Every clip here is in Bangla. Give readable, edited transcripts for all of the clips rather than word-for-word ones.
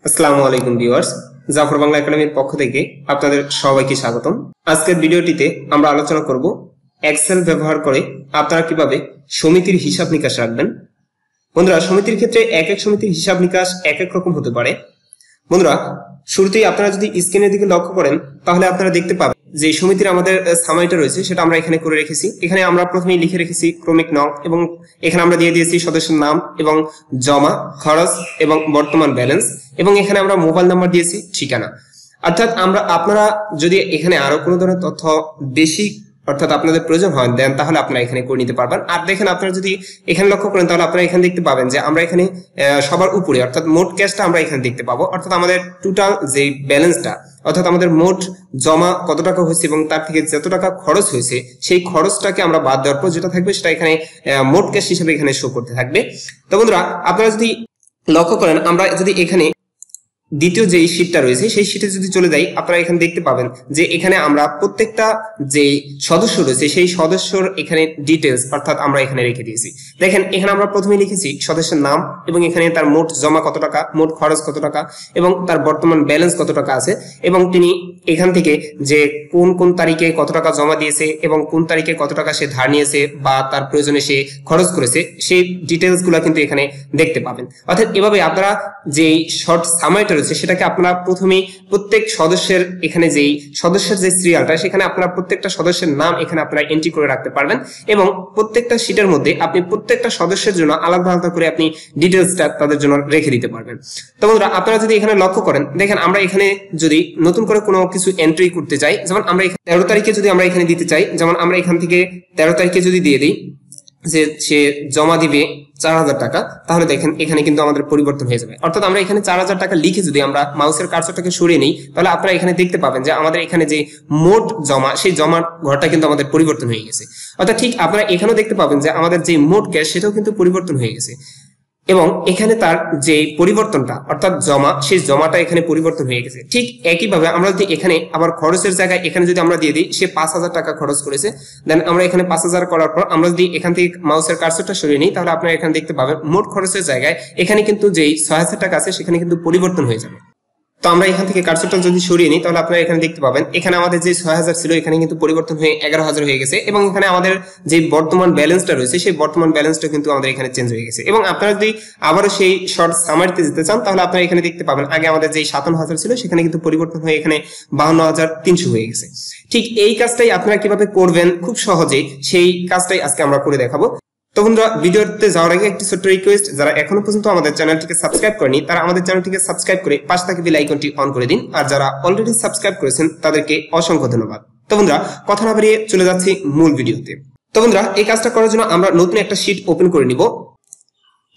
আসসালামু আলাইকুম ভিউয়ার্স, জাফর বাংলা একাডেমির পক্ষ থেকে আপনাদের সবাইকে স্বাগতম। আজকের ভিডিওটিতে আমরা আলোচনা করব এক্সেল ব্যবহার করে আপনারা কিভাবে সমিতির হিসাব নিকাশ রাখবেন। বন্ধুরা, সমিতির ক্ষেত্রে এক এক সমিতির হিসাব নিকাশ এক এক রকম হতে পারে। বন্ধুরা, শুরুতেই আপনারা যদি স্ক্রিনের দিকে লক্ষ্য করেন তাহলে আপনারা দেখতে পাবেন যে সমিতির আমাদের সামারিটা রয়েছে সেটা আমরা এখানে করে রেখেছি। এখানে আমরা প্রথমেই লিখে রেখেছি ক্রমিক নং এবং এখানে আমরা দিয়ে দিয়েছি সদস্যের নাম এবং জমা, খরচ এবং বর্তমান ব্যালেন্স, এবং এখানে আমরা মোবাইল নাম্বার দিয়েছি, ঠিকানা। অর্থাৎ আপনারা যদি এখানে আরো কোনো ধরনের তথ্য বেশি অর্থাৎ আপনাদের প্রয়োজন হয় দেন তাহলে আপনারা এখানে করে নিতে পারবেন। আর দেখেন, আপনারা যদি এখানে লক্ষ্য করেন তাহলে আপনারা এখানে দেখতে পাবেন যে আমরা এখানে সবার উপরে অর্থাৎ মোট ক্যাশটা আমরা এখানে দেখতে পাবো। অর্থাৎ আমাদের টোটাল যে ব্যালেন্সটা অর্থাৎ আমাদের মোট জমা কত টাকা হয়েছে এবং তার থেকে যত টাকা খরচ হয়েছে সেই খরচটাকে আমরা বাদ দেওয়ার পর যেটা থাকবে সেটা এখানে মোট ক্যাশ হিসেবে এখানে শো করতে থাকবে। তো বন্ধুরা, আপনারা যদি লক্ষ্য করেন আমরা যদি এখানে দ্বিতীয় যে শীটটা রয়েছে সেই শীটে যদি চলে যাই আপনারা এখানে দেখতে পাবেন যে এখানে আমরা প্রত্যেকটা যে সদস্য রয়েছে সেই সদস্যর এখানে ডিটেলস অর্থাৎ আমরা এখানে রেখে দিয়েছি। দেখেন, এখানে আমরা প্রথমে লিখেছি সদস্যের নাম এবং এখানে তার মোট জমা কত টাকা, মোট খরচ কত টাকা এবং তার বর্তমান ব্যালেন্স কত টাকা আছে, এবং তিনি এখান থেকে যে কোন কোন তারিখে কত টাকা জমা দিয়েছে এবং কোন তারিখে কত টাকা সে ধার নিয়েছে বা তার প্রয়োজনে সে খরচ করেছে সেই ডিটেলস গুলা কিন্তু এখানে দেখতে পাবেন। অর্থাৎ এভাবে আপনারা যে শর্ট সামারিটা সেটাকে আপনারা প্রথমেই প্রত্যেক সদস্যের এখানে যেই সদস্যের যে সিরিয়ালটা সেখানে আপনারা প্রত্যেকটা সদস্যের নাম এখানে আপনারা এন্ট্রি করে রাখতে পারবেন এবং প্রত্যেকটা শীটের মধ্যে আপনি প্রত্যেকটা সদস্যের জন্য আলাদা আলাদা করে আপনি ডিটেলসটা তাদের জন্য রেখে দিতে পারবেন। তো বন্ধুরা, আপনারা যদি এখানে লক্ষ্য করেন দেখেন আমরা এখানে যদি নতুন করে কোনো কিছু এন্ট্রি করতে চাই, যেমন আমরা 13 তারিখে যদি আমরা এখানে দিতে চাই, যেমন আমরা এখান থেকে 13 তারিখে যদি দিয়ে দিই যে সে জমা দিবে 4000 টাকা, তাহলে দেখেন এখানে কিন্তু আমাদের পরিবর্তন হয়ে যাবে। অর্থাৎ আমরা এখানে 4000 টাকা লিখে যদি আমরা মাউসের কার্সরটাকে সরিয়ে নিই তাহলে আপনারা এখানে দেখতে পাবেন যে আমাদের এখানে যে মোট জমা সেই জমার ঘরটা কিন্তু আমাদের পরিবর্তন হয়ে গেছে। অর্থাৎ ঠিক আপনারা এখানেও দেখতে পাবেন যে আমাদের যে মোট ক্যাশ সেটাও কিন্তু পরিবর্তন হয়ে গেছে এবং এখানে তার যে পরিবর্তনটা অর্থাৎ জমা সেই জমাটা এখানে পরিবর্তন হয়ে গেছে। ঠিক একইভাবে আমরা যদি এখানে আবার খরচের জায়গায় এখানে যদি আমরা দিয়ে দিই সে 5000 টাকা খরচ করেছে, দেন আমরা এখানে 5000 করার পর আমরা যদি এখান থেকে মাউসের কার্সরটা সরিয়ে নিই তাহলে আপনারা এখানে দেখতে পাবেন মোট খরচের জায়গায় এখানে কিন্তু যেই 6000 টাকা আছে সেখানে কিন্তু পরিবর্তন হয়ে যাবে। তো আমরা এখান থেকে কার্সরটা যদি সরিয়ে নিই তাহলে আপনারা এখানে দেখতে পাবেন এখানে আমাদের যে 6000 ছিল এখানে কিন্তু পরিবর্তন হয়ে 11000 হয়ে গেছে এবং এখানে আমাদের যে বর্তমান ব্যালেন্সটা রয়েছে সেই বর্তমান ব্যালেন্সটা কিন্তু আমাদের এখানে চেঞ্জ হয়ে গেছে। এবং আপনারা যদি আবারও সেই শর্ট সামারিতে যেতে চান তাহলে আপনারা এখানে দেখতে পাবেন আগে আমাদের যে 57000 ছিল সেখানে কিন্তু পরিবর্তন হয়ে এখানে 52300 হয়ে গেছে। ঠিক এই কাজটাই আপনারা কিভাবে করবেন খুব সহজেই সেই কাজটাই আজকে আমরা করে দেখাবো। তো বন্ধুরা, ভিডিওতে যাওয়ার আগে একটি ছোট্ট রিকোয়েস্ট, যারা এখনো পর্যন্ত আমাদের চ্যানেলটিকে সাবস্ক্রাইব করেনি তারা আমাদের চ্যানেলটিকে সাবস্ক্রাইব করে পাশে থাকা বেল আইকনটি অন করে দিন, আর যারা অলরেডি সাবস্ক্রাইব করেছেন তাদেরকে অসংখ্য ধন্যবাদ। তো বন্ধুরা, কথা না বাড়িয়ে চলে যাচ্ছি মূল ভিডিওতে। তো বন্ধুরা, এই কাজটা করার জন্য আমরা নতুন একটা শীট ওপেন করে নিব।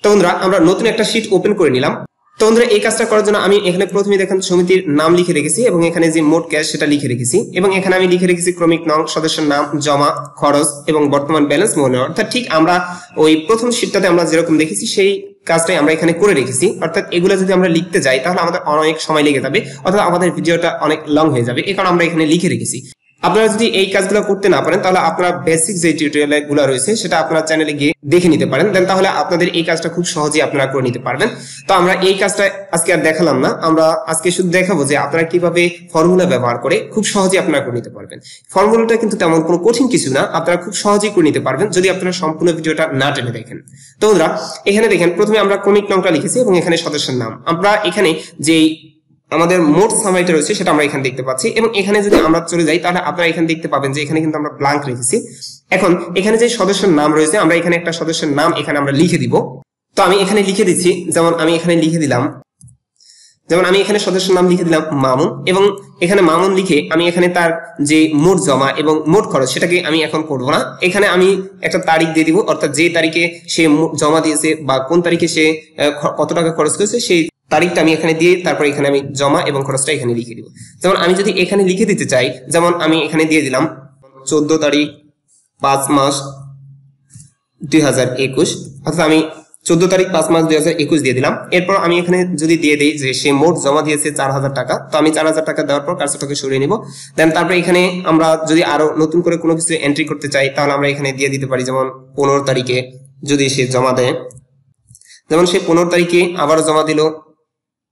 তো বন্ধুরা, আমরা নতুন একটা শীট ওপেন করে নিলাম। তো বন্ধুরা, এই কাজটা করার জন্য আমি এখানে প্রথমে দেখেন সমিতির নাম লিখে রেখেছি এবং এখানে যে মোট ক্যাশ সেটা লিখে রেখেছি এবং এখানে আমি লিখে রেখেছি ক্রমিক নং, সদস্যের নাম, জমা, খরচ এবং বর্তমান ব্যালেন্স মনে। অর্থাৎ ঠিক আমরা ওই প্রথম শীটটাতে আমরা যেরকম দেখেছি সেই কাজটাই আমরা এখানে করে রেখেছি। অর্থাৎ এগুলো যদি আমরা লিখতে যাই তাহলে আমাদের অনেক সময় লেগে যাবে, অর্থাৎ আমাদের ভিডিওটা অনেক লং হয়ে যাবে, এই কারণে আমরা এখানে লিখে রেখেছি। আপনারা যদি এই কাজগুলো করতে না পারেন তাহলে আপনারা বেসিক যে টিউটোরিয়াল গুলো রয়েছে সেটা আপনারা চ্যানেলে গিয়ে দেখে নিতে পারেন, দেন তাহলে আপনাদের এই কাজটা খুব সহজেই আপনারা করে নিতে পারবেন। তো আমরা এই কাজটা আজকে আর দেখালাম না, আমরা আজকে শুধু দেখাবো যে আপনারা কিভাবে ফর্মুলা ব্যবহার করে খুব সহজেই আপনারা করে নিতে পারবেন। ফর্মুলাটা কিন্তু তেমন কোনো কঠিন কিছু না, আপনারা খুব সহজেই করে নিতে পারবেন যদি আপনারা সম্পূর্ণ ভিডিওটা না টেনে দেখেন। তো বন্ধুরা, এখানে দেখেন প্রথমে আমরা ক্রমিক নংটা লিখেছি এবং এখানে সদস্যের নাম, আমরা এখানে যেই আমাদের মোট সামারিটা রয়েছে সেটা আমরা এখানে দেখতে পাচ্ছি এবং এখানে যদি আমরা চলে যাই তাহলে আপনারা এখানে দেখতে পাবেন যে এখানে কিন্তু আমরা ব্ল্যাঙ্ক রেখেছি। এখন এখানে যে সদস্যের নাম রয়েছে আমরা এখানে একটা সদস্যের নাম এখানে আমরা লিখে দিব। তো আমি এখানে লিখে দিচ্ছি, যেমন আমি এখানে লিখে দিলাম, যেমন আমি এখানে সদস্যের নাম লিখে দিলাম মামুন এবং এখানে মামুন লিখে আমি এখানে তার যে মোট জমা এবং মোট খরচ সেটাকে আমি এখন করবো না, এখানে আমি একটা তারিখ দিয়ে দিব, অর্থাৎ যে তারিখে সে জমা দিয়েছে বা কোন তারিখে সে কত টাকা খরচ করেছে সেই তারিখটা আমি এখানে দিয়ে তারপর এখানে আমি জমা এবং খরচটা এখানে লিখে দিব। যেমন আমি যদি এখানে লিখে দিতে চাই, যেমন আমি এখানে দিয়ে দিলাম 14 তারিখ 5 মাস 2021, অর্থাৎ আমি 14 তারিখ 5 মাস 2021 দিয়ে দিলাম। এরপর আমি এখানে যদি দিয়ে দিই যে সে মোট জমা দিয়েছে 4000 টাকা, তো আমি 4000 টাকা দেওয়ার পর কার্সরটাকে সরিয়ে নিব। দেন তারপরে এখানে আমরা যদি আরো নতুন করে কোনো কিছু এন্ট্রি করতে চাই তাহলে আমরা এখানে দিয়ে দিতে পারি, যেমন 15 তারিখে যদি সে জমা দেয়, যেমন সে 15 তারিখে আবারও জমা দিল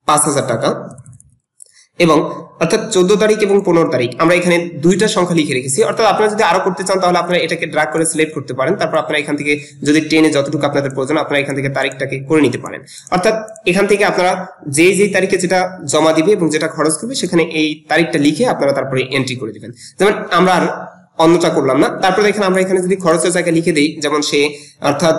5,000 টাকা এবং অর্থাৎ 14 তারিখ এবং 15 তারিখ আমরা এখানে দুইটা সংখ্যা লিখে রেখেছি। অর্থাৎ আপনারা যদি আরো করতে চান তাহলে আপনারা এটাকে ড্র্যাগ করে সিলেক্ট করতে পারেন। তারপর আপনারা এখান থেকে যদি টেনে যতটুকু আপনাদের প্রয়োজন আপনারা এখান থেকে তারিখটাকে করে নিতে পারেন। অর্থাৎ এখান থেকে আপনারা যেই তারিখে যেটা জমা দিবে এবং যেটা খরচ করবে সেখানে এই তারিখটা লিখে আপনারা তারপরে এন্ট্রি করে দিবেন। যেমন আমরা আর অন্যটা করলাম না। তারপরে দেখেন আমরা এখানে যদি খরচের জায়গায় লিখে দেই, যেমন সে অর্থাৎ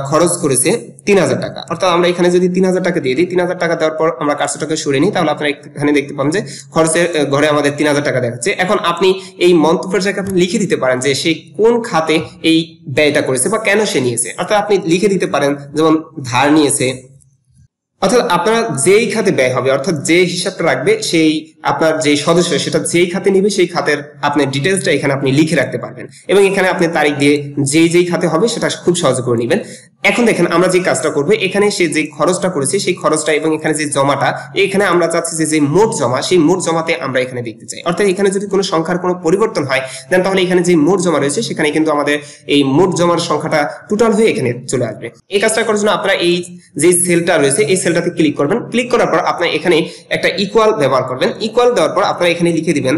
খরচ করেছে 3,000 টাকা, অর্থাৎ আমরা এখানে যদি 3,000 টাকা দিয়ে দিই, 3,000 টাকা দেওয়ার পর আমরা কার্সরটাকে সরিয়ে নিই, তাহলে আপনারা এখানে দেখতে পাবেন যে খরচের ঘরে আমাদের 3,000 টাকা দেখাচ্ছে। এখন আপনি এই মন্তব্যের জায়গায় আপনি লিখে দিতে পারেন যে সে কোন খাতে এই ব্যয়টা করেছে বা কেন সে নিয়েছে। অর্থাৎ আপনি লিখে দিতে পারেন যেমন ধার নিয়েছে, অর্থাৎ আপনারা যেই খাতে ব্যয় হবে অর্থাৎ যে হিসাবটা রাখবে সেই আপনার যে সদস্য সেটা যেই খাতে নিবে সেই খাতের আপনার ডিটেলসটা এখানে আপনি লিখে রাখতে পারবেন এবং এখানে আপনি তারিখ দিয়ে যেই খাতে হবে সেটা খুব সহজে করে নেবেন। এখন দেখেন আমরা যে কাজটা করবো, এখানে সে যে খরচটা করেছে সেই খরচটা এবং এখানে যে জমাটা, এখানে আমরা চাচ্ছি যে মোট জমা, সেই মোট জমাতে আমরা এখানে দেখতে চাই। অর্থাৎ এখানে যদি কোনো সংখ্যার কোনো পরিবর্তন হয় দেন তাহলে এখানে যে মোট জমা রয়েছে সেখানে কিন্তু আমাদের এই মোট জমার সংখ্যাটা টোটাল হয়ে এখানে চলে আসবে। এই কাজটা করার জন্য আপনারা এই যে সেলটা রয়েছে এই সেলটাতে ক্লিক করবেন। ক্লিক করার পর আপনার এখানে একটা ইকুয়াল ব্যবহার করবেন। ইকুয়াল দেওয়ার পর আপনারা এখানে লিখে দিবেন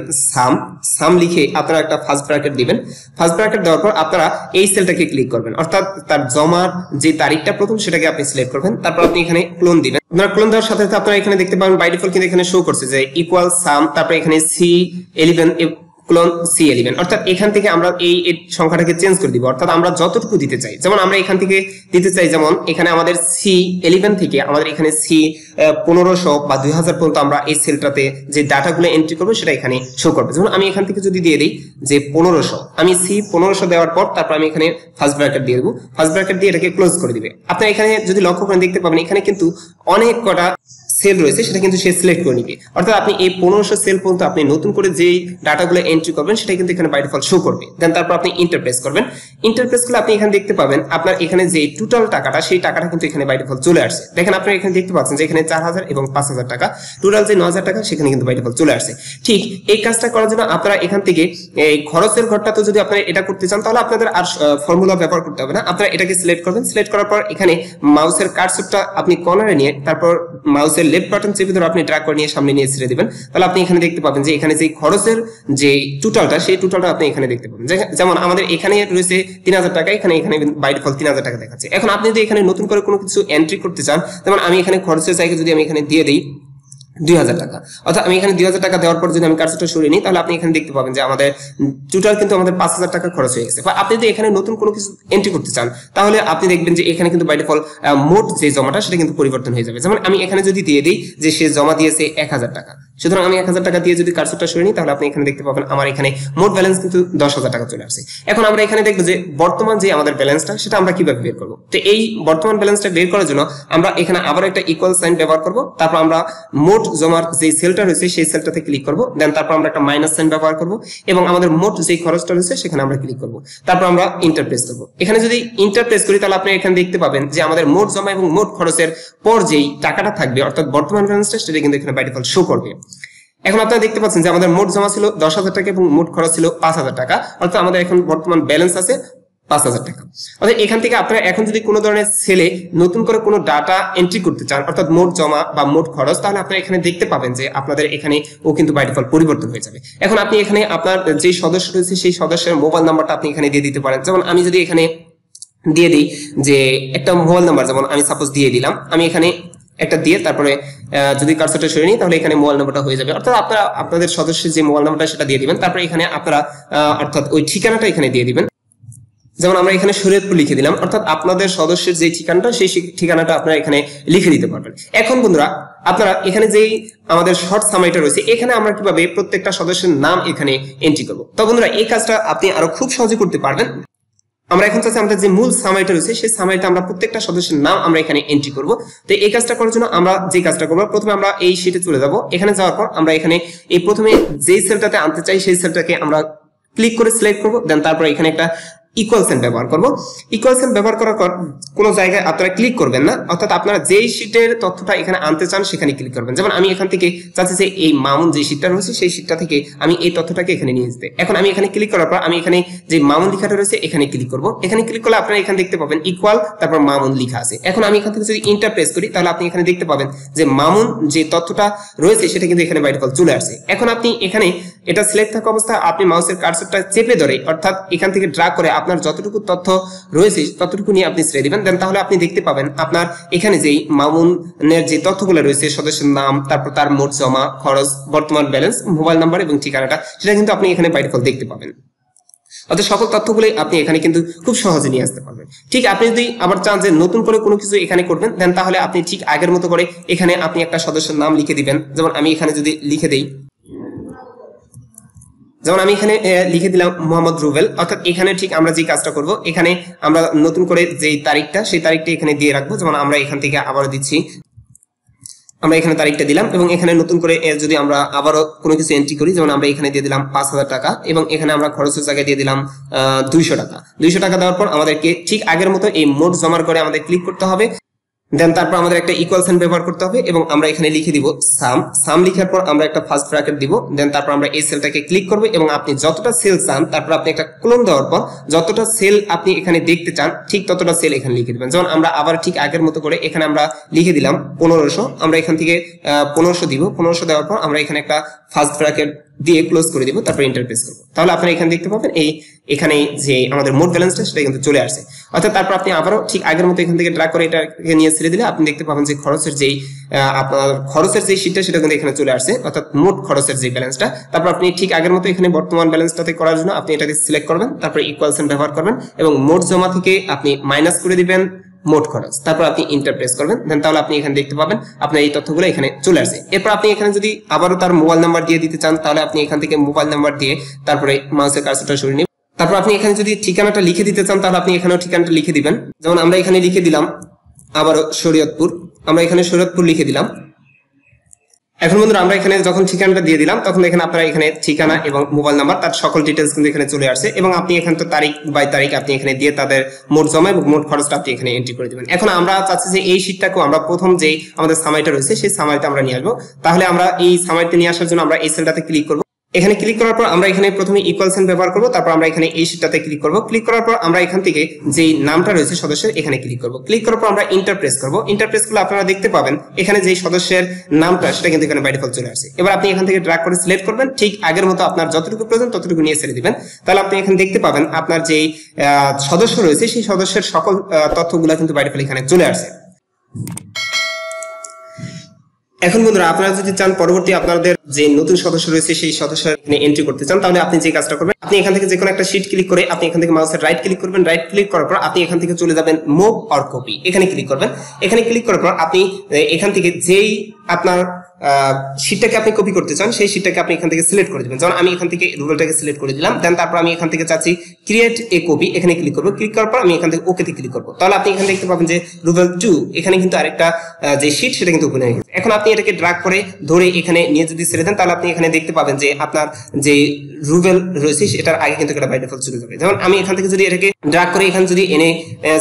সাম লিখে আপনারা একটা ফার্স্ট ব্র্যাকেট দিবেন। ফার্স্ট ব্র্যাকেট দেওয়ার পর আপনারা এই সেলটাকে ক্লিক করবেন, অর্থাৎ তার জমার যে তারিখটা প্রথম সেটাকে আপনি সিলেক্ট করবেন। তারপর আপনি এখানে ক্লোন দিবেন। আপনারা ক্লোন দেওয়ার সাথে সাথে আপনারা এখানে দেখতে পাবেন বাই ডিফল্ট কিন্তু এখানে শো করছে যে ইকুয়াল সাম, তারপর এখানে C11 ক্লোন C11, অর্থাৎ এখান থেকে আমরা এই সংখ্যাটাকে চেঞ্জ করে দিব। অর্থাৎ আমরা যতটুকু দিতে চাই, যেমন আমরা এখান থেকে দিতে চাই, যেমন এখানে আমাদের C11 থেকে আমাদের এখানে C1500 বা 2000 পর্যন্ত আমরা এই সেলটাতে যে ডাটাগুলো এন্ট্রি করবো সেটা এখানে শো করবে। যেমন আমি এখান থেকে যদি দিয়ে দিই যে 1500, আমি C1500 দেওয়ার পর তারপর আমি এখানে ফার্স্ট ব্র্যাকেট দিয়ে দেবো। ফার্স্ট ব্র্যাকেট দিয়ে এটাকে ক্লোজ করে দিবে। আপনারা এখানে যদি লক্ষ্য করেন দেখতে পাবেন এখানে কিন্তু অনেক কটা সেল রয়েছে, সেটা কিন্তু সে সিলেক্ট করে নিবে। অর্থাৎ আপনি এই 1500 সেল পর্যন্ত আপনি নতুন করে যেই ডাটাগুলো এন্ট্রি করবেন সেটা কিন্তু এখানে বাই ডিফল্ট শো করবে। দেন তারপর আপনি ইন্টারপ্রেস করবেন। ইন্টারপ্রেস করলে আপনি এখানে দেখতে পাবেন আপনার এখানে যে টোটাল টাকাটা সেই টাকাটা কিন্তু এখানে বাই ডিফল্ট চলে আসছে। দেখেন আপনি এখানে দেখতে পাচ্ছেন যে এখানে 4,000 এবং 5,000 টাকা, টোটাল যে 9,000 টাকা সেখানে কিন্তু বাই ডিফল্ট চলে আসছে। ঠিক এই কাজটা করার জন্য আপনারা এখান থেকে এই খরচের ঘরটা তো যদি আপনারা এটা করতে চান তাহলে আপনাদের আর ফর্মুলা ব্যবহার করতে হবে না। আপনারা এটাকে সিলেক্ট করবেন। সিলেক্ট করার পর এখানে মাউসের কার্সরটা আপনি কর্নারে নিয়ে তারপর মাউসের লেফট বাটন চেপে ধরে আপনি ড্র্যাগ করে নিয়ে সামনে নিয়ে ছেড়ে দিবেন। তাহলে আপনি এখানে দেখতে পাবেন যে এখানে যে খরচের যে টোটালটা সেই টোটালটা আপনি এখানে দেখতে পাবেন। যেমন আমাদের এখানে রয়েছে 3,000 টাকা, এখানে বাই ডিফল্ট 3,000 টাকা দেখাচ্ছে। এখন আপনি যদি এখানে নতুন করে কোনো কিছু এন্ট্রি করতে চান, যেমন আমি এখানে খরচের জায়গায় যদি আমি এখানে দিয়ে দিই 2,000 টাকা, অর্থাৎ আমি এখানে 2,000 টাকা দেওয়ার পর যদি আমি কার্সরটা সরিয়ে নিই তাহলে আপনি এখানে দেখতে পাবেন যে আমাদের টোটাল কিন্তু আমাদের 5,000 টাকা খরচ হয়ে গেছে। বা আপনি যদি এখানে নতুন কোনো কিছু এন্ট্রি করতে চান তাহলে আপনি দেখবেন যে এখানে কিন্তু বাই ডিফল্ট মোট যে জমাটা সেটা কিন্তু পরিবর্তন হয়ে যাবে। যেমন আমি এখানে যদি দিয়ে দিই যে সে জমা দিয়েছে 1,000 টাকা, সুতরাং আমি 1,000 টাকা দিয়ে যদি কার্সরটা সরিয়ে নিই তাহলে আপনি এখানে দেখতে পাবেন আমার এখানে মোট ব্যালেন্স কিন্তু 10,000 টাকা চলে আসছে। এখন আমরা এখানে দেখবো যে বর্তমান যে আমাদের ব্যালেন্সটা সেটা আমরা কিভাবে বের করবো। তো এই বর্তমান ব্যালেন্সটা বের করার জন্য আমরা এখানে আবার একটা ইকুয়াল সাইন ব্যবহার করব। তারপর আমরা মোট জমার যে সেলটা রয়েছে সেই সেলটাতে ক্লিক করব। দেন তারপর আমরা একটা মাইনাস সাইন ব্যবহার করব এবং আমাদের মোট যে খরচটা রয়েছে সেখানে আমরা ক্লিক করব। তারপর আমরা ইন্টারপ্রেস করব। এখানে যদি ইন্টারপ্রেস করি তাহলে আপনি এখানে দেখতে পাবেন যে আমাদের মোট জমা এবং মোট খরচের পর যেই টাকাটা থাকবে অর্থাৎ বর্তমান ব্যালেন্সটা সেটা কিন্তু এখানে বাই ডিফল্ট শো করবে। এখন আপনারা দেখতে পাচ্ছেন যে আমাদের মোট জমা ছিল 10,000 টাকা এবং মোট খরচ ছিল 5,000 টাকা, অর্থাৎ আমাদের এখন বর্তমান ব্যালেন্স আছে 5,000 টাকা। অর্থাৎ এখান থেকে আপনারা এখন যদি কোনো ধরনের সেলে নতুন করে কোনো ডাটা এন্ট্রি করতে চান অর্থাৎ মোট জমা বা মোট খরচ, তাহলে আপনারা এখানে দেখতে পাবেন যে আপনাদের এখানে ও কিন্তু বাই ডিফল্ট পরিবর্তন হয়ে যাবে। এখন আপনি এখানে আপনার যে সদস্য রয়েছে সেই সদস্যের মোবাইল নাম্বারটা আপনি এখানে দিয়ে দিতে পারেন। যেমন আমি যদি এখানে দিয়ে দিই যে একটা মোবাইল নাম্বার, যেমন আমি সাপোজ দিয়ে দিলাম, আমি এখানে একটা দিয়ে তারপরে যদি কার্সরটা সরিয়ে নিই তাহলে এখানে মোবাইল নাম্বারটা হয়ে যাবে। অর্থাৎ আপনারা আপনাদের সদস্যের যে মোবাইল নাম্বারটা সেটা দিয়ে দিবেন। তারপরে এখানে আপনারা অর্থাৎ ওই ঠিকানাটা এখানে দিয়ে দিবেন। যেমন আমরা এখানে শরীয়তপুর লিখে দিলাম, অর্থাৎ আপনাদের সদস্যের যে ঠিকানাটা সেই ঠিকানাটা আপনারা এখানে লিখে দিতে পারবেন। এখন বন্ধুরা আপনারা এখানে যেই আমাদের শর্ট সামারিটা রয়েছে এখানে আমরা কিভাবে প্রত্যেকটা সদস্যের নাম এখানে এন্ট্রি করব। তো বন্ধুরা এই কাজটা আপনি আরো খুব সহজে করতে পারবেন। আমরা এখন চাচ্ছি আমাদের যে মূল সামারিটা রয়েছে সেই সামারিটা আমরা প্রত্যেকটা সদস্যের নাম আমরা এখানে এন্ট্রি করব। তো এই কাজটা করার জন্য আমরা যে কাজটা করব, প্রথমে আমরা এই শীটে চলে যাব। এখানে যাওয়ার পর আমরা এখানে এই প্রথমে যেই সেলটাতে আনতে চাই সেই সেলটাকে আমরা ক্লিক করে সিলেক্ট করব। দেন তারপর এখানে একটা ইকুয়াল সাইন ব্যবহার করব। ইকুয়াল সাইন ব্যবহার করার পর কোনো জায়গায় আপনারা ক্লিক করবেন না, অর্থাৎ আপনারা যেই শীটের তথ্যটা এখানে আনতে চান সেখানে ক্লিক করবেন। যেমন আমি এখান থেকে চাচ্ছি যে এই মামুন যে শীটটা রয়েছে সেই শীটটা থেকে আমি এই তথ্যটাকে এখানে নিয়ে যেতে। এখন আমি এখানে ক্লিক করার পর আমি এখানে যে মামুন লেখাটা রয়েছে এখানে ক্লিক করব। এখানে ক্লিক করলে আপনারা এখানে দেখতে পাবেন ইকুয়াল তারপর মামুন লেখা আছে। এখন আমি এখান থেকে যদি ইন্টার প্রেস করি তাহলে আপনি এখানে দেখতে পাবেন যে মামুন যে তথ্যটা রয়েছে সেটা কিন্তু এখানে বাই ডিফল্ট চলে আসছে। এখন আপনি এখানে এটা সিলেক্ট থাকা অবস্থায় আপনি মাউসের কার্সরটা চেপে ধরে অর্থাৎ এখান থেকে ড্র্যাগ করে আপনার যতটুকু তথ্য রয়েছে ততটুকু নিয়ে আপনি ছেড়ে দিবেন। দেন তাহলে আপনি দেখতে পাবেন আপনার এখানে যেই মামুনের যে তথ্যগুলো রয়েছে সদস্যের নাম, তারপর তার মোট জমা, খরচ, বর্তমান ব্যালেন্স, মোবাইল নাম্বার এবং ঠিকানাটা সেটা কিন্তু আপনি এখানে বাই ডিফল্ট দেখতে পাবেন। অর্থাৎ সকল তথ্যগুলোই আপনি এখানে কিন্তু খুব সহজে নিয়ে আসতে পারবেন। ঠিক আপনি যদি আবার চান যে নতুন করে কোনো কিছু এখানে করবেন দেন তাহলে আপনি ঠিক আগের মতো করে এখানে আপনি একটা সদস্যের নাম লিখে দিবেন। যেমন আমি এখানে যদি লিখে দেই, যেমন আমি এখানে লিখে দিলাম মোহাম্মদ রুবেল, অর্থাৎ এখানে ঠিক আমরা যে কাজটা করব এখানে আমরা নতুন করে যে তারিখটা সেই তারিখটা এখানে দিয়ে রাখবো। যেমন আমরা এখান থেকে আবারও দিচ্ছি, আমরা এখানে তারিখটা দিলাম এবং এখানে নতুন করে যদি আমরা আবারও কোনো কিছু এন্ট্রি করি, যেমন আমরা এখানে দিয়ে দিলাম 5,000 টাকা এবং এখানে আমরা খরচের জায়গায় দিয়ে দিলাম 200 টাকা। 200 টাকা দেওয়ার পর আমাদেরকে ঠিক আগের মতো এই মোট জমার করে আমাদের ক্লিক করতে হবে। দেন তারপর আমাদের একটা ইকুয়াল সাইন ব্যবহার করতে হবে এবং আমরা এখানে লিখে দিব সাম। সাম লিখার পর আমরা একটা ফার্স্ট ব্র্যাকেট দিব। দেন তারপর আমরা এই সেলটাকে ক্লিক করব এবং আপনি যতটা সেল চান তারপর আপনি একটা কোলন দেওয়ার পর যতটা সেল আপনি এখানে দেখতে চান ঠিক ততটা সেল এখানে লিখে দিবেন। যেমন আমরা আবার ঠিক আগের মতো করে এখানে আমরা লিখে দিলাম 1500, আমরা এখান থেকে 1500 দিব। 1500 দেওয়ার পর আমরা এখানে একটা ফার্স্ট ব্র্যাকেট দিয়ে ক্লোজ করে দিব, তারপর এন্টার প্রেস করব। তাহলে আপনারা এখানে দেখতে পাবেন এখানে যে আমাদের মোট ব্যালেন্সটা সেটা কিন্তু চলে আসছে। অর্থাৎ তারপর আপনি আবারও ঠিক আগের মতো এখান থেকে ড্র্যাগ করে এটাকে নিয়ে ছেড়ে দিলে আপনি দেখতে পাবেন যে খরচের যেই আপনার খরচের যে শীটটা সেটা কিন্তু এখানে চলে আসছে, অর্থাৎ মোট খরচের যে ব্যালেন্সটা। তারপর আপনি ঠিক আগের মতো এখানে বর্তমান ব্যালেন্সটাতে করার জন্য আপনি এটাকে সিলেক্ট করবেন, তারপর ইকুয়াল সাইন ব্যবহার করবেন এবং মোট জমা থেকে আপনি মাইনাস করে দিবেন মোট খরচ, তারপর আপনি ইন্টার প্রেস করবেন। দেন তাহলে আপনি এখানে দেখতে পাবেন আপনার এই তথ্যগুলো এখানে চলে আসছে। এরপর আপনি এখানে যদি আবারও তার মোবাইল নাম্বার দিয়ে দিতে চান তাহলে আপনি এখান থেকে মোবাইল নাম্বার দিয়ে তারপরে মাউসের কার্সরটা সরিয়ে নিন। তারপর আপনি এখানে যদি ঠিকানাটা লিখে দিতে চান তাহলে আপনি এখানেও ঠিকানাটা লিখে দিবেন। যেমন আমরা এখানে লিখে দিলাম আবারও শরীয়তপুর, আমরা এখানে শরীয়তপুর লিখে দিলাম। এখন বন্ধুরা আমরা এখানে যখন ঠিকানাটা দিয়ে দিলাম তখন এখানে আপনারা এখানে ঠিকানা এবং মোবাইল নাম্বার তার সকল ডিটেলস কিন্তু এখানে চলে আসছে এবং আপনি এখানে তো তারিখ বাই তারিখ আপনি এখানে দিয়ে তাদের মোট জমা এবং মোট খরচটা আপনি এখানে এন্ট্রি করে দিবেন। এখন আমরা চাচ্ছি যে এই শীটটাকেও আমরা প্রথম যে আমাদের সামারিটা রয়েছে সেই সামারিতে আমরা নিয়ে আসবো। তাহলে আমরা এই সামারিতে নিয়ে আসার জন্য আমরা এই সেলটাতে ক্লিক করবো। এখানে ক্লিক করার পর আমরা এখানে প্রথমে ইকুয়াল সাইন ব্যবহার করব, তারপর আমরা এখানে এই শীটটাতে ক্লিক করব। ক্লিক করার পর আমরা এখান থেকে যে নামটা রয়েছে সদস্যের এখানে ক্লিক করব। ক্লিক করার পর আমরা ইন্টার প্রেস করব। ইন্টার প্রেস করলে আপনারা দেখতে পাবেন এখানে যে সদস্যের নামটা সেটা কিন্তু এখানে বাই ডিফল্ট চলে আসছে। এবার আপনি এখান থেকে ড্র্যাগ করে সিলেক্ট করবেন, ঠিক আগের মতো আপনার যতটুকু প্রয়োজন ততটুকু নিয়ে ছেড়ে দিবেন। তাহলে আপনি এখানে দেখতে পাবেন আপনার যে সদস্য রয়েছে সেই সদস্যের সকল তথ্যগুলো কিন্তু বাই ডিফল্ট এখানে চলে আসছে। এখন বন্ধুরা আপনারা যদি চান পরবর্তী আপনাদের যে নতুন সদস্য রয়েছে সেই সদস্য এন্ট্রি করতে চান তাহলে আপনি যে কাজটা করবেন আপনি এখান থেকে যে কোনো একটা শীট ক্লিক করে আপনি এখান থেকে মাউসের রাইট ক্লিক করবেন। রাইট ক্লিক করার পর আপনি এখান থেকে চলে যাবেন মুভ অর কপি, এখানে ক্লিক করবেন। এখানে ক্লিক করার পর আপনি এখান থেকে যেই আপনার শীটটাকে আপনি কপি করতে চান সেই শীটটাকে আপনি এখান থেকে সিলেক্ট করে দিবেন। যেমন আমি এখান থেকে রুবেলটাকে সিলেক্ট করে দিলাম। দেন তারপর আমি এখান থেকে চাচ্ছি ক্রিয়েট এ কপি, এখানে ক্লিক করবো। ক্লিক করার পর আমি এখান থেকে ওকেতে ক্লিক করবো। তাহলে আপনি এখানে দেখতে পাবেন যে রুবেল 2 এখানে কিন্তু আরেকটা যে শীট সেটা কিন্তু ওপেন হয়ে গেছে। এখন আপনি এটাকে ড্র্যাগ করে ধরে এখানে নিয়ে যদি ছেড়ে দেন তাহলে আপনি এখানে দেখতে পাবেন যে আপনার যে রুবেল রয়েছে সেটার আগে কিন্তু এটা বাই ডিফল্ট চলে যাবে। যেমন আমি এখান থেকে যদি এটাকে ড্র্যাগ করে এখানে যদি এনে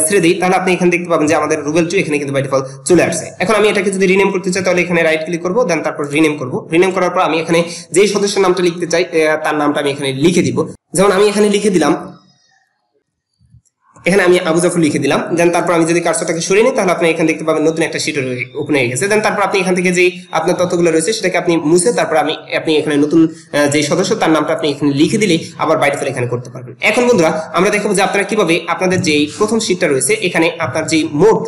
ছেড়ে দিই তাহলে আপনি এখানে দেখতে পাবেন যে আমাদের রুবেল 2 এখানে কিন্তু বাই ডিফল্ট চলে আসছে। এখন আমি এটাকে যদি রিনেম করতে চাই তাহলে এখানে রাইট ক্লিক করবো। দেন তারপর রিনেম করবো। রিনেম করার পর আমি এখানে যেই সদস্যের নামটা লিখতে চাই তার নামটা আমি এখানে লিখে দিব। যেমন আমি এখানে লিখে দিলাম, এখানে আমি আবু জাফর লিখে দিলাম। দেন তারপর আমি যদি কার্সরটাকে সরিয়ে নিই তাহলে আপনি এখানে দেখতে পাবেন নতুন একটা শীট ওপেন হয়ে গেছে। দেন তারপর আপনি এখান থেকে যে আপনার তথ্যগুলো রয়েছে সেটাকে আপনি মুছে তারপর আপনি এখানে নতুন যে সদস্য তার নামটা আপনি এখানে লিখে দিলে আবার বাই ডিফল্ট এখানে করতে পারবেন। এখন বন্ধুরা আমরা দেখাবো যে আপনারা কিভাবে আপনাদের যে প্রথম শীটটা রয়েছে এখানে আপনার যে মোট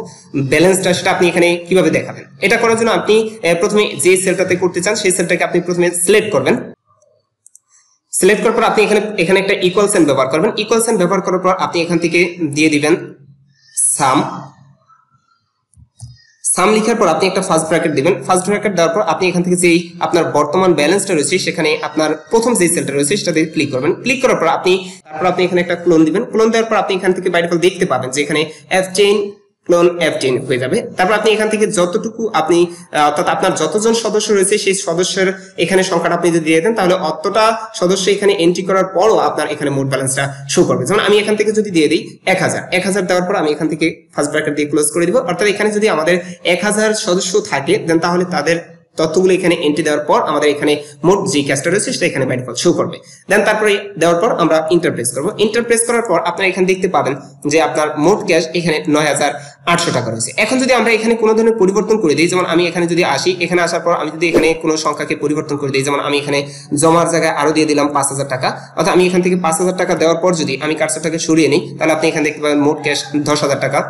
ব্যালেন্সটা সেটা আপনি এখানে কিভাবে দেখাবেন। এটা করার জন্য আপনি প্রথমে যে সেলটাতে করতে চান সেই সেলটাকে আপনি প্রথমে সিলেক্ট করবেন। সিলেক্ট করার পর আপনি এখানে একটা ইকুয়াল সাইন ব্যবহার করবেন। ইকুয়াল সাইন ব্যবহার করার পর আপনি এখান থেকে দিয়ে দিবেন সাম। সাম লিখার পর আপনি একটা ফার্স্ট ব্র্যাকেট দিবেন। ফার্স্ট ব্র্যাকেট দেওয়ার পর আপনি এখান থেকে যেই আপনার বর্তমান ব্যালেন্সটা রয়েছে সেখানে আপনার প্রথম যে সেলটা রয়েছে সেটাতে ক্লিক করবেন। ক্লিক করার পর আপনি এখানে একটা ক্লোন দিবেন। ক্লোন দেওয়ার পর আপনি এখান থেকে বাই ডিফল্ট দেখতে পাবেন যে এখানে চেইন নন অ্যাবটেইন হয়ে যাবে। তারপর আপনি এখান থেকে যতটুকু আপনি অর্থাৎ আপনার যতজন সদস্য রয়েছে সেই সদস্যের এখানে সংখ্যাটা আপনি যদি দিয়ে দেন তাহলে অতটা সদস্য এখানে এন্ট্রি করার পরও আপনার এখানে মোট ব্যালেন্সটা শো করবে। যেমন আমি এখান থেকে যদি দিয়ে দিই 1000 দেওয়ার পর আমি এখান থেকে ফার্স্ট ব্র্যাকেট দিয়ে ক্লোজ করে দিব। অর্থাৎ এখানে যদি আমাদের 1000 সদস্য থাকে দেন তাহলে তাদের তথ্যগুলো এখানে এন্ট্রি দেওয়ার পর আমাদের এখানে মোট যে ক্যাশটা রয়েছে সেটা এখানে বাই ডিফল্ট শো করবে। দেন তারপরে দেওয়ার পর আমরা ইন্টার প্রেস করব। ইন্টার প্রেস করার পর আপনারা এখানে দেখতে পাবেন যে আপনার মোট ক্যাশ এখানে 9800 টাকা রয়েছে। এখন যদি আমরা এখানে কোনো ধরনের পরিবর্তন করে দিই, যেমন আমি এখানে যদি আসি, এখানে আসার পর আমি যদি এখানে কোনো সংখ্যাকে পরিবর্তন করে দিই, যেমন আমি এখানে জমার জায়গায় আরো দিয়ে দিলাম 5000 টাকা, অর্থাৎ আমি এখান থেকে 5000 টাকা দেওয়ার পর যদি আমি কার্সরটাকে সরিয়ে নিই তাহলে আপনি এখানে দেখতে পাবেন মোট ক্যাশ 10000 টাকা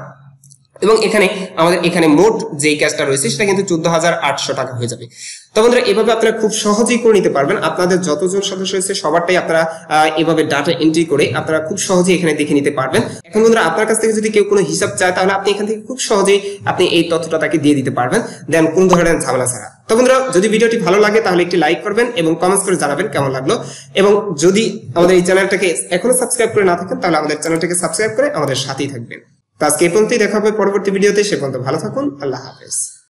এবং এখানে আমাদের এখানে মোট যেই ক্যাশটা রয়েছে সেটা কিন্তু 14800 টাকা হয়ে যাবে। তো বন্ধুরা এভাবে আপনারা খুব সহজেই করে নিতে পারবেন। আপনাদের যতজন সদস্য রয়েছে সবারটাই আপনারা এভাবে ডাটা এন্ট্রি করে আপনারা খুব সহজেই এখানে দেখে নিতে পারবেন। এখন বন্ধুরা আপনার কাছ থেকে যদি কেউ কোনো হিসাব চায় তাহলে আপনি এখান থেকে খুব সহজেই আপনি এই তথ্যটা তাকে দিয়ে দিতে পারবেন, দেন কোন ধরনের ঝামেলা ছাড়া। তো বন্ধুরা যদি ভিডিওটি ভালো লাগে তাহলে একটি লাইক করবেন এবং কমেন্টস করে জানাবেন কেমন লাগলো, এবং যদি আমাদের এই চ্যানেলটাকে এখনো সাবস্ক্রাইব করে না থাকেন তাহলে আমাদের চ্যানেলটাকে সাবস্ক্রাইব করে আমাদের সাথেই থাকবেন। তো আজকে এই পর্যন্তই, দেখা হবে পরবর্তী ভিডিওতে। সে পর্যন্ত ভালো থাকুন, আল্লাহ হাফেজ।